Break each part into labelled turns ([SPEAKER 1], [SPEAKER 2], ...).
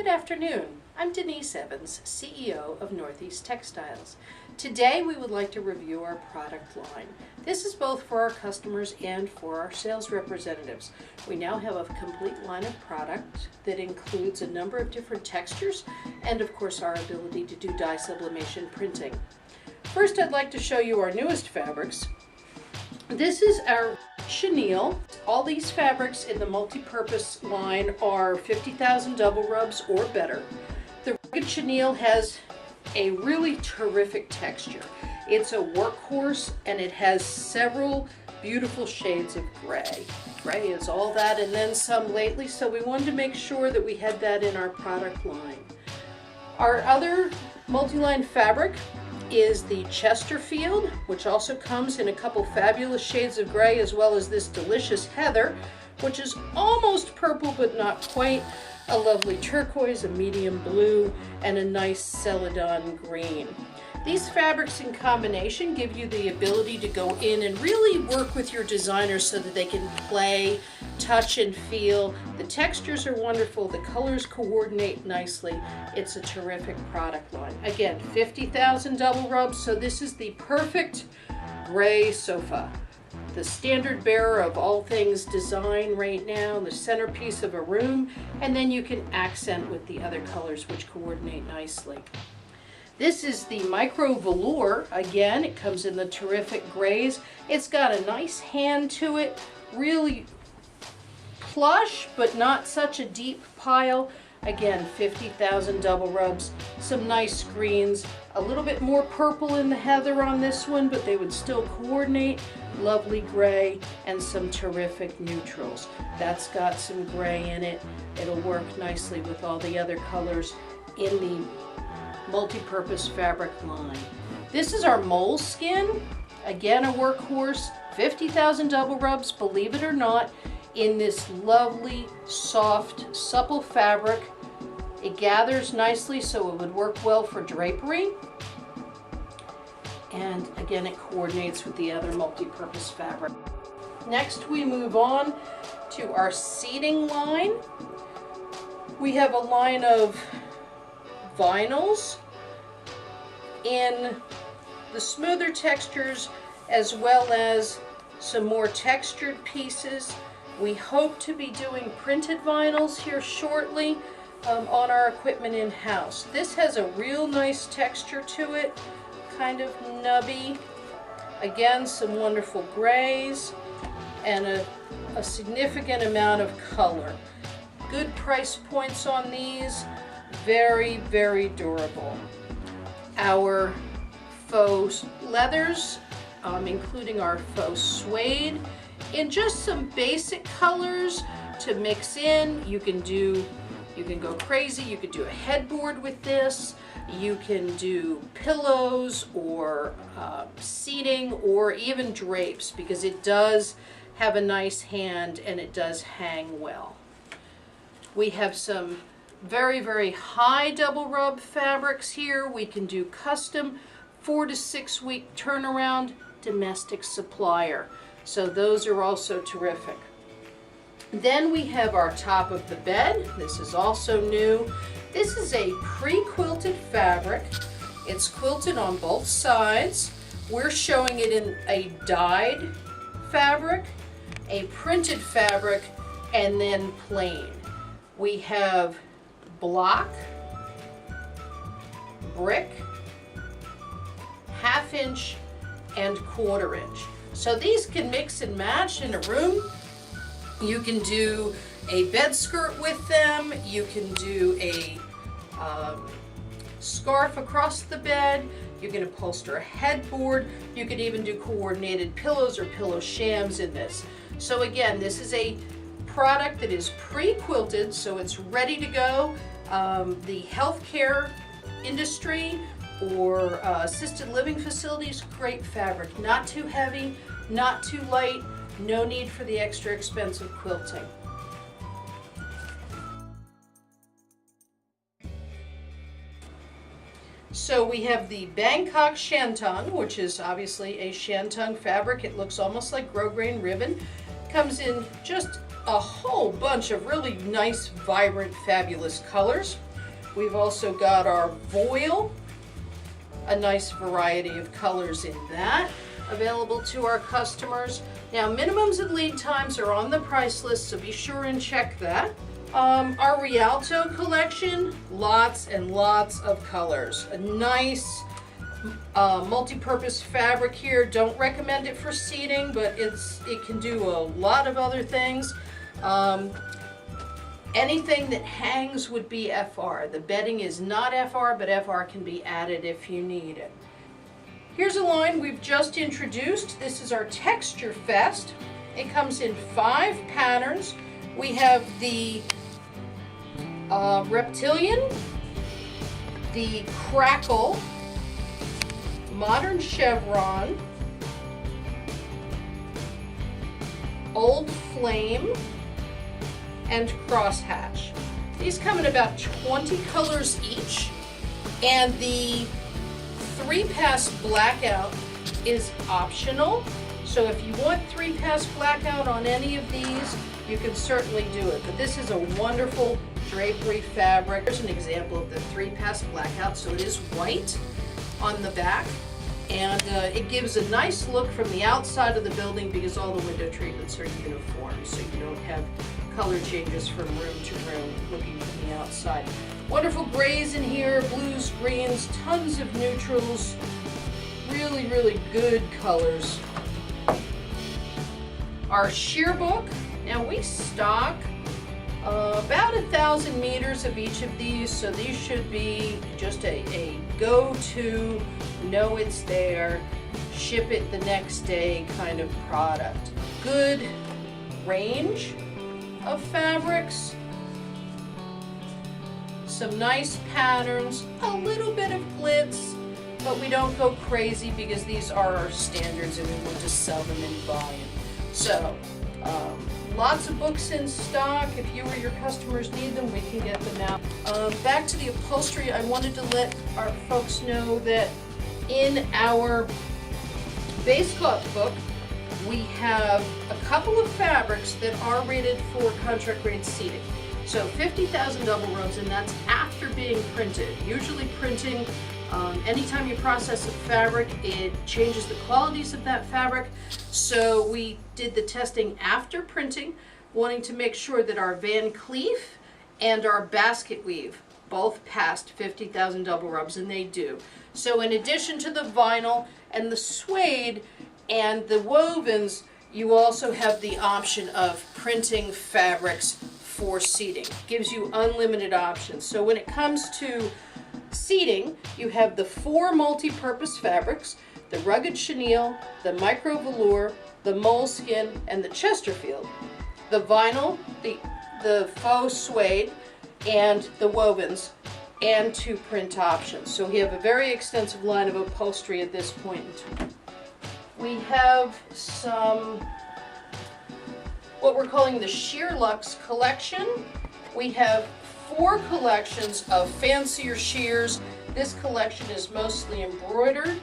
[SPEAKER 1] Good afternoon. I'm Denise Evans, CEO of Northeast Textiles. Today we would like to review our product line. This is both for our customers and for our sales representatives. We now have a complete line of product that includes a number of different textures and of course our ability to do dye sublimation printing. First, I'd like to show you our newest fabrics. This is our chenille. All these fabrics in the multi-purpose line are 50,000 double rubs or better. The rugged chenille has a really terrific texture. It's a workhorse and it has several beautiful shades of gray. Gray is all that and then some lately, so we wanted to make sure that we had that in our product line. Our other multi-line fabric is the Chesterfield, which also comes in a couple fabulous shades of gray, as well as this delicious heather, which is almost purple but not quite, a lovely turquoise, a medium blue, and a nice celadon green. These fabrics in combination give you the ability to go in and really work with your designers so that they can play, touch, and feel. The textures are wonderful, the colors coordinate nicely. It's a terrific product line. Again, 50,000 double rubs, so this is the perfect gray sofa. The standard bearer of all things design right now, the centerpiece of a room, and then you can accent with the other colors which coordinate nicely. This is the micro velour. Again, it comes in the terrific grays. It's got a nice hand to it, really plush, but not such a deep pile. Again, 50,000 double rubs, some nice greens, a little bit more purple in the heather on this one, but they would still coordinate. Lovely gray and some terrific neutrals. That's got some gray in it. It'll work nicely with all the other colors in the multi-purpose fabric line. This is our moleskin, again a workhorse, 50,000 double rubs, believe it or not, in this lovely, soft, supple fabric. It gathers nicely so it would work well for drapery. And again, it coordinates with the other multi-purpose fabric. Next, we move on to our seating line. We have a line of vinyls in the smoother textures as well as some more textured pieces. We hope to be doing printed vinyls here shortly on our equipment in-house. This has a real nice texture to it, kind of nubby. Again, some wonderful grays and a significant amount of color. Good price points on these. Very, very durable. Our faux leathers, including our faux suede, in just some basic colors to mix in. You can go crazy. You could do a headboard with this. You can do pillows or seating or even drapes, because it does have a nice hand and it does hang well. We have some very, very high double rub fabrics here. We can do custom 4 to 6 week turnaround, domestic supplier. So those are also terrific. Then we have our top of the bed. This is also new. This is a pre-quilted fabric. It's quilted on both sides. We're showing it in a dyed fabric, a printed fabric, and then plain. We have block, brick, half-inch, and quarter-inch. So these can mix and match in a room. You can do a bed skirt with them. You can do a scarf across the bed. You can upholster a headboard. You could even do coordinated pillows or pillow shams in this. So again, this is a product that is pre-quilted, so it's ready to go. The healthcare industry or assisted living facilities, great fabric. Not too heavy, not too light, no need for the extra expensive quilting. So we have the Bangkok Shantung, which is obviously a shantung fabric. It looks almost like grosgrain ribbon. Comes in just a whole bunch of really nice, vibrant, fabulous colors. We've also got our voile, a nice variety of colors in that, available to our customers. Now, minimums and lead times are on the price list, so be sure and check that. Our Rialto collection, lots and lots of colors. A nice multi-purpose fabric here. Don't recommend it for seating, but it can do a lot of other things. Anything that hangs would be FR. The bedding is not FR, but FR can be added if you need it. Here's a line we've just introduced. This is our Texture Fest. It comes in 5 patterns. We have the Reptilian, the Crackle, Modern Chevron, Old Flame, and Crosshatch. These come in about 20 colors each, and the 3-pass blackout is optional. So if you want 3-pass blackout on any of these, you can certainly do it. But this is a wonderful drapery fabric. Here's an example of the 3-pass blackout. So it is white on the back, and it gives a nice look from the outside of the building because all the window treatments are uniform, so you don't have color changes from room to room looking from the outside. Wonderful grays in here, blues, greens, tons of neutrals, really, really good colors. Our sheer book, now we stock about 1,000 meters of each of these, so these should be just a go-to, know it's there, ship it the next day kind of product. Good range of fabrics, some nice patterns, a little bit of glitz, but we don't go crazy because these are our standards and we want to sell them in volume. So, lots of books in stock. If you or your customers need them, we can get them out. Back to the upholstery, I wanted to let our folks know that in our base cloth book, we have a couple of fabrics that are rated for contract grade seating. So 50,000 double rubs, and that's after being printed. Usually printing, anytime you process a fabric, it changes the qualities of that fabric. So we did the testing after printing, wanting to make sure that our Van Cleef and our basket weave both passed 50,000 double rubs, and they do. So in addition to the vinyl and the suede and the wovens, you also have the option of printing fabrics for seating. Gives you unlimited options. So when it comes to seating, you have the 4 multi-purpose fabrics: the rugged chenille, the micro velour, the moleskin, and the Chesterfield. The vinyl, the faux suede, and the wovens, and 2 print options. So we have a very extensive line of upholstery at this point in time. We have some, what we're calling the Sheer Luxe collection. We have 4 collections of fancier shears. This collection is mostly embroidered.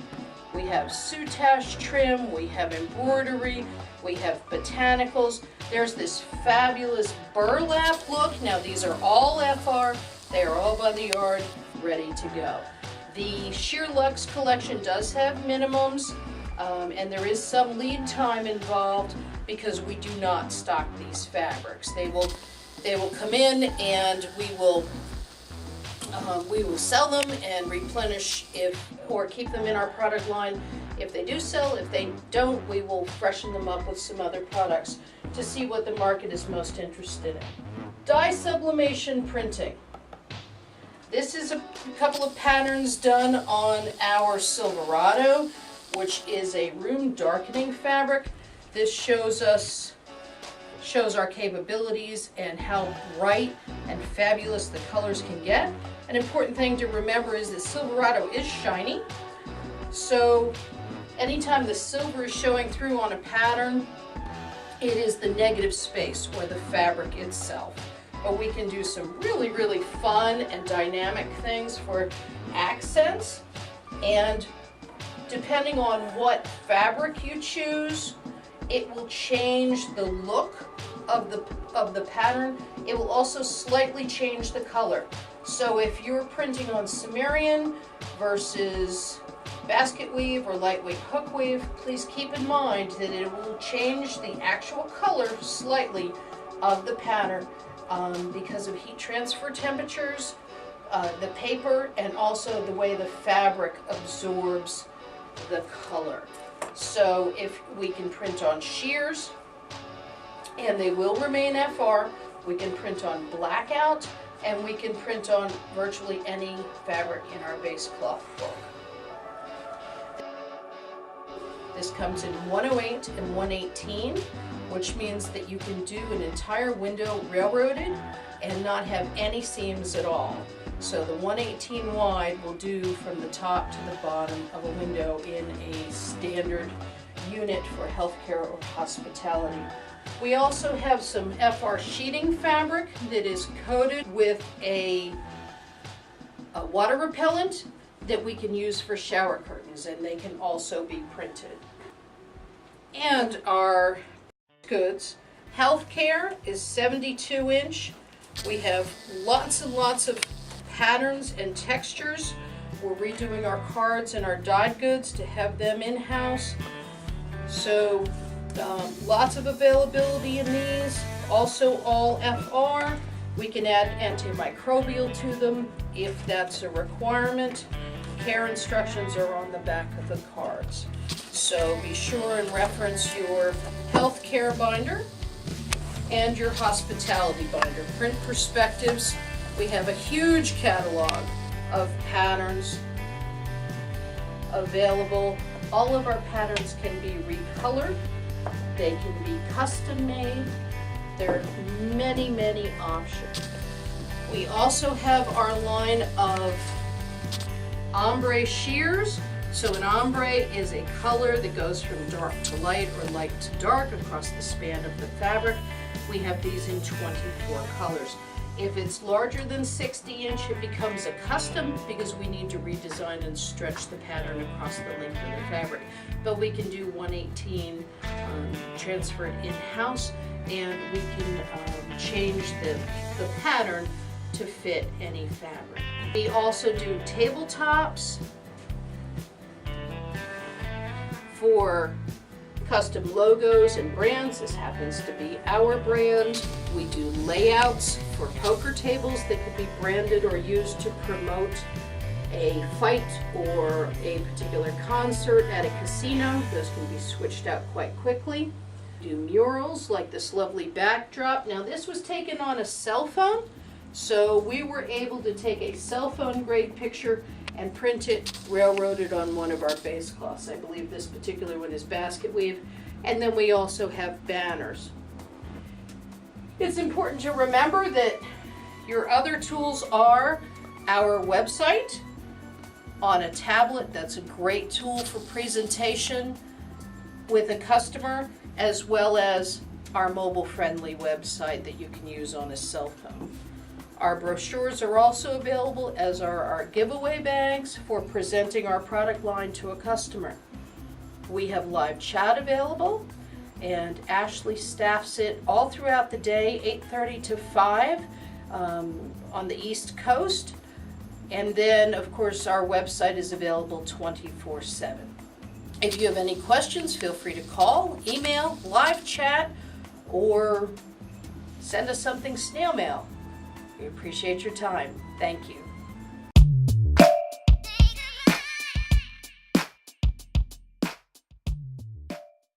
[SPEAKER 1] We have soutache trim, we have embroidery, we have botanicals. There's this fabulous burlap look. Now these are all FR, they are all by the yard, ready to go. The Sheer Luxe collection does have minimums, and there is some lead time involved because we do not stock these fabrics. They will come in and we will sell them and replenish or keep them in our product line if they do sell. If they don't, we will freshen them up with some other products to see what the market is most interested in. Dye sublimation printing. This is a couple of patterns done on our Silverado, which is a room darkening fabric. This shows our capabilities and how bright and fabulous the colors can get. An important thing to remember is that Silverado is shiny, so anytime the silver is showing through on a pattern, it is the negative space or the fabric itself. But we can do some really, really fun and dynamic things for accents, and depending on what fabric you choose, it will change the look of the pattern. It will also slightly change the color. So if you're printing on Cimmerian versus basket weave or lightweight hook weave, please keep in mind that it will change the actual color slightly of the pattern because of heat transfer temperatures, the paper, and also the way the fabric absorbs the color. So if we can print on shears, and they will remain FR, we can print on blackout, and we can print on virtually any fabric in our base cloth book. This comes in 108 and 118, which means that you can do an entire window railroaded and not have any seams at all. So the 118 wide will do from the top to the bottom of a window in a standard unit for healthcare or hospitality. We also have some FR sheeting fabric that is coated with a water repellent that we can use for shower curtains, and they can also be printed. And our goods, healthcare is 72 inch. We have lots and lots of patterns and textures. We're redoing our cards and our dyed goods to have them in-house. So lots of availability in these. Also all FR. We can add antimicrobial to them if that's a requirement. Care instructions are on the back of the cards. So be sure and reference your healthcare binder and your hospitality binder. Print perspectives. We have a huge catalog of patterns available. All of our patterns can be recolored. They can be custom made. There are many, many options. We also have our line of ombre shears. So an ombre is a color that goes from dark to light or light to dark across the span of the fabric. We have these in 24 colors. If it's larger than 60 inch, it becomes a custom because we need to redesign and stretch the pattern across the length of the fabric. But we can do 118 transferred in-house, and we can change the pattern to fit any fabric. We also do tabletops for custom logos and brands. This happens to be our brand. We do layouts for poker tables that could be branded or used to promote a fight or a particular concert at a casino. Those can be switched out quite quickly. Do murals like this lovely backdrop. Now this was taken on a cell phone, so we were able to take a cell phone grade picture and print it railroaded on one of our base cloths. I believe this particular one is basket weave. And then we also have banners. It's important to remember that your other tools are our website on a tablet. That's a great tool for presentation with a customer, as well as our mobile-friendly website that you can use on a cell phone. Our brochures are also available, as are our giveaway bags for presenting our product line to a customer. We have live chat available, and Ashley staffs it all throughout the day, 8:30 to 5 on the East Coast. And then, of course, our website is available 24/7. If you have any questions, feel free to call, email, live chat, or send us something snail mail. We appreciate your time. Thank you.